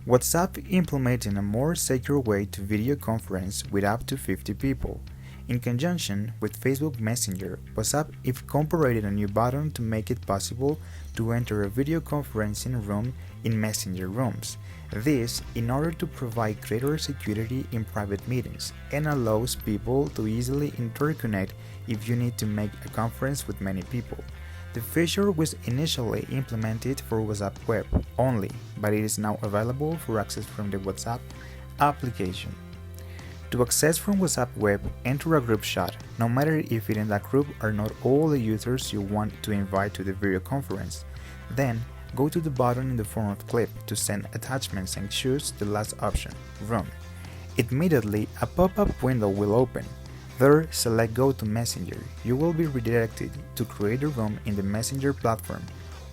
WhatsApp implementing a more secure way to video conference with up to 50 people. In conjunction with Facebook Messenger, WhatsApp incorporated a new button to make it possible to enter a video conferencing room in Messenger rooms. This in order to provide greater security in private meetings and allows people to easily interconnect if you need to make a conference with many people. The feature was initially implemented for WhatsApp Web only, but it is now available for access from the WhatsApp application. To access from WhatsApp Web, enter a group chat, no matter if in that group are not all the users you want to invite to the video conference. Then, go to the button in the form of clip to send attachments and choose the last option, Room. Immediately, a pop-up window will open. There, select Go to Messenger. You will be redirected to create a room in the Messenger platform.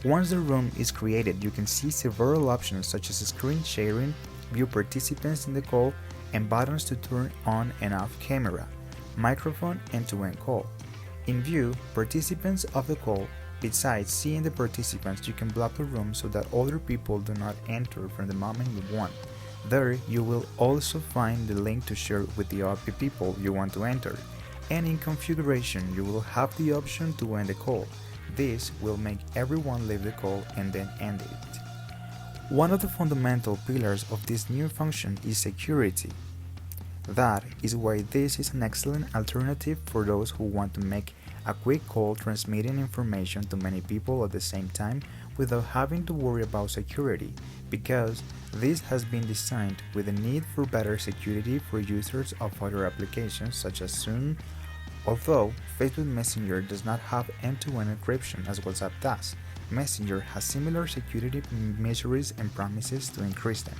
Once the room is created, you can see several options such as screen sharing, view participants in the call, and buttons to turn on and off camera, microphone, and to end call. In View participants of the call, besides seeing the participants, you can block the room so that other people do not enter from the moment you want. There, you will also find the link to share with the other people you want to enter, and in Configuration, you will have the option to end the call. This will make everyone leave the call and then end it. One of the fundamental pillars of this new function is security. That is why this is an excellent alternative for those who want to make a quick call transmitting information to many people at the same time without having to worry about security, because this has been designed with a need for better security for users of other applications such as Zoom, although Facebook Messenger does not have end-to-end encryption as WhatsApp does. Messenger has similar security measures and promises to increase them.